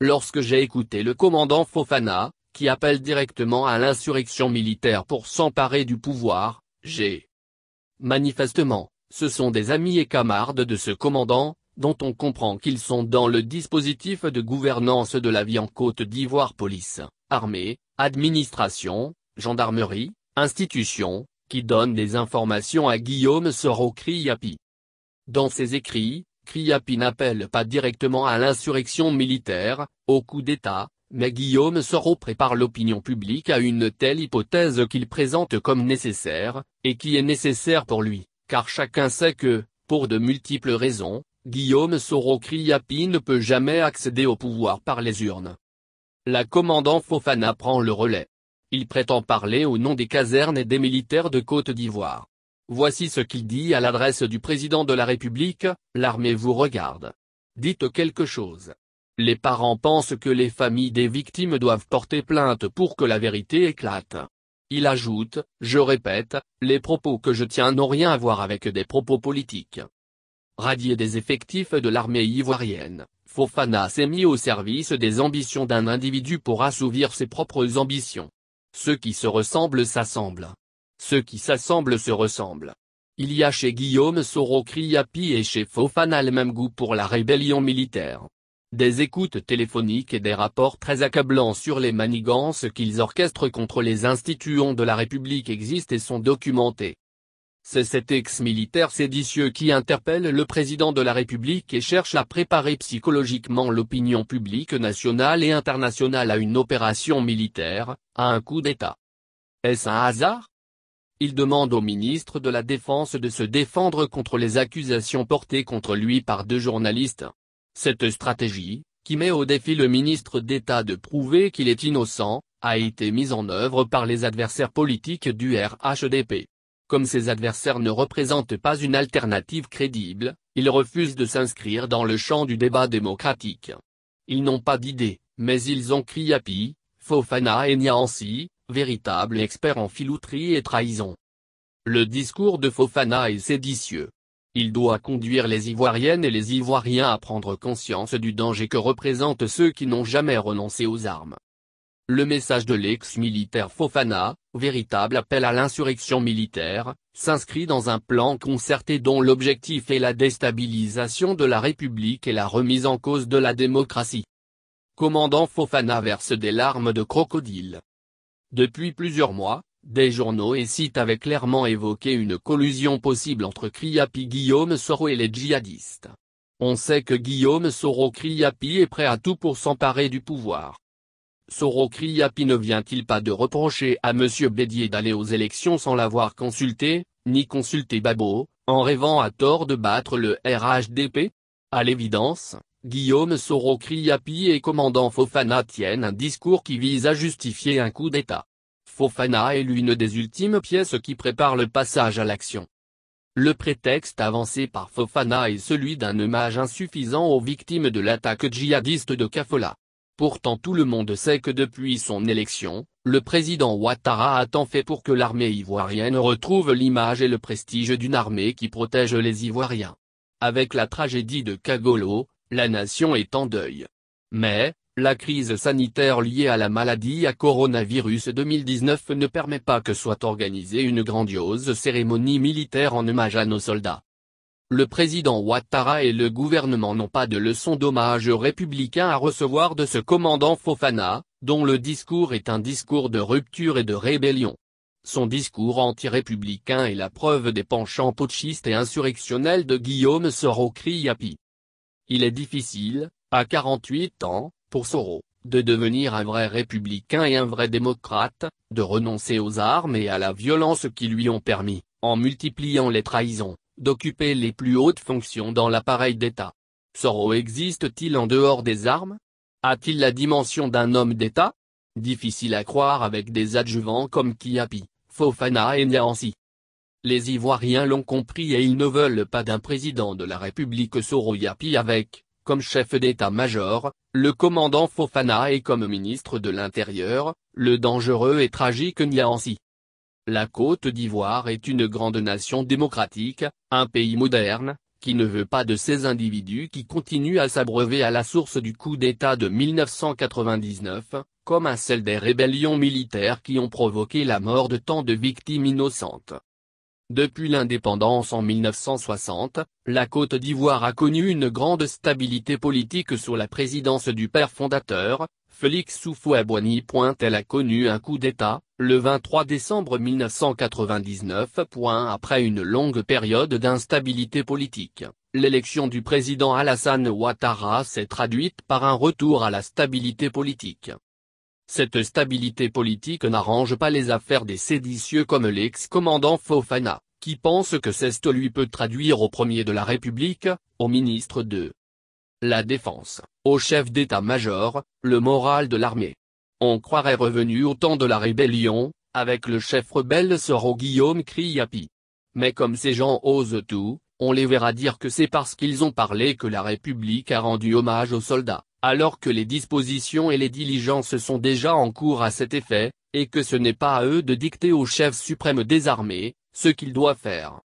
Lorsque j'ai écouté le commandant Fofana, qui appelle directement à l'insurrection militaire pour s'emparer du pouvoir, Manifestement, ce sont des amis et camarades de ce commandant, dont on comprend qu'ils sont dans le dispositif de gouvernance de la vie en Côte d'Ivoire, police, armée, administration, gendarmerie, institutions, qui donnent des informations à Guillaume Soro Kriapi. Dans ses écrits, Kriapi n'appelle pas directement à l'insurrection militaire, au coup d'État, mais Guillaume Soro prépare l'opinion publique à une telle hypothèse qu'il présente comme nécessaire, et qui est nécessaire pour lui, car chacun sait que, pour de multiples raisons, Guillaume Soro Kriapi ne peut jamais accéder au pouvoir par les urnes. La commandant Fofana prend le relais. Il prétend parler au nom des casernes et des militaires de Côte d'Ivoire. Voici ce qu'il dit à l'adresse du président de la République: l'armée vous regarde. Dites quelque chose. Les parents pensent que les familles des victimes doivent porter plainte pour que la vérité éclate. Il ajoute: je répète, les propos que je tiens n'ont rien à voir avec des propos politiques. Radié des effectifs de l'armée ivoirienne, Fofana s'est mis au service des ambitions d'un individu pour assouvir ses propres ambitions. Ceux qui se ressemblent s'assemblent. Ceux qui s'assemblent se ressemblent. Il y a chez Guillaume Soro Kriapi et chez Fofana le même goût pour la rébellion militaire. Des écoutes téléphoniques et des rapports très accablants sur les manigances qu'ils orchestrent contre les institutions de la République existent et sont documentés. C'est cet ex-militaire séditieux qui interpelle le président de la République et cherche à préparer psychologiquement l'opinion publique nationale et internationale à une opération militaire, à un coup d'État. Est-ce un hasard? Il demande au ministre de la Défense de se défendre contre les accusations portées contre lui par 2 journalistes. Cette stratégie, qui met au défi le ministre d'État de prouver qu'il est innocent, a été mise en œuvre par les adversaires politiques du RHDP. Comme ces adversaires ne représentent pas une alternative crédible, ils refusent de s'inscrire dans le champ du débat démocratique. Ils n'ont pas d'idée, mais ils ont Kriapi, Fofana et Niansi, véritables experts en filouterie et trahison. Le discours de Fofana est séditieux. Il doit conduire les Ivoiriennes et les Ivoiriens à prendre conscience du danger que représentent ceux qui n'ont jamais renoncé aux armes. Le message de l'ex-militaire Fofana, véritable appel à l'insurrection militaire, s'inscrit dans un plan concerté dont l'objectif est la déstabilisation de la République et la remise en cause de la démocratie. Commandant Fofana verse des larmes de crocodile. Depuis plusieurs mois, des journaux et sites avaient clairement évoqué une collusion possible entre Kriapi, Guillaume Soro et les djihadistes. On sait que Guillaume Soro Kriapi est prêt à tout pour s'emparer du pouvoir. Soro Kriapi ne vient-il pas de reprocher à M. Bédier d'aller aux élections sans l'avoir consulté, ni consulté Babo, en rêvant à tort de battre le RHDP? À l'évidence, Guillaume Soro Kriapi et commandant Fofana tiennent un discours qui vise à justifier un coup d'État. Fofana est l'une des ultimes pièces qui préparent le passage à l'action. Le prétexte avancé par Fofana est celui d'un hommage insuffisant aux victimes de l'attaque djihadiste de Kafola. Pourtant tout le monde sait que depuis son élection, le président Ouattara a tant fait pour que l'armée ivoirienne retrouve l'image et le prestige d'une armée qui protège les Ivoiriens. Avec la tragédie de Kagolo, la nation est en deuil. Mais, la crise sanitaire liée à la maladie à coronavirus 2019 ne permet pas que soit organisée une grandiose cérémonie militaire en hommage à nos soldats. Le président Ouattara et le gouvernement n'ont pas de leçon d'hommage républicain à recevoir de ce commandant Fofana, dont le discours est un discours de rupture et de rébellion. Son discours anti-républicain est la preuve des penchants putschistes et insurrectionnels de Guillaume Soro Kriapi. Il est difficile, à 48 ans, pour Soro, de devenir un vrai républicain et un vrai démocrate, de renoncer aux armes et à la violence qui lui ont permis, en multipliant les trahisons, d'occuper les plus hautes fonctions dans l'appareil d'État. Soro existe-t-il en dehors des armes? A-t-il la dimension d'un homme d'État? Difficile à croire avec des adjuvants comme Kriapi, Fofana et Niansi. Les Ivoiriens l'ont compris et ils ne veulent pas d'un président de la République Soro Kriapi avec, comme chef d'état-major, le commandant Fofana et comme ministre de l'Intérieur, le dangereux et tragique Niansi. La Côte d'Ivoire est une grande nation démocratique, un pays moderne, qui ne veut pas de ces individus qui continuent à s'abreuver à la source du coup d'État de 1999, comme à celle des rébellions militaires qui ont provoqué la mort de tant de victimes innocentes. Depuis l'indépendance en 1960, la Côte d'Ivoire a connu une grande stabilité politique sous la présidence du père fondateur, Félix Houphouët-Boigny. Elle a connu un coup d'État, le 23 décembre 1999. Après une longue période d'instabilité politique, l'élection du président Alassane Ouattara s'est traduite par un retour à la stabilité politique. Cette stabilité politique n'arrange pas les affaires des séditieux comme l'ex-commandant Fofana, qui pense que cette lui peut traduire au premier de la République, au ministre de la Défense, au chef d'état-major, le moral de l'armée. On croirait revenu au temps de la rébellion, avec le chef rebelle Soro Guillaume Kriapi. Mais comme ces gens osent tout, on les verra dire que c'est parce qu'ils ont parlé que la République a rendu hommage aux soldats, alors que les dispositions et les diligences sont déjà en cours à cet effet, et que ce n'est pas à eux de dicter au chef suprême des armées, ce qu'il doit faire.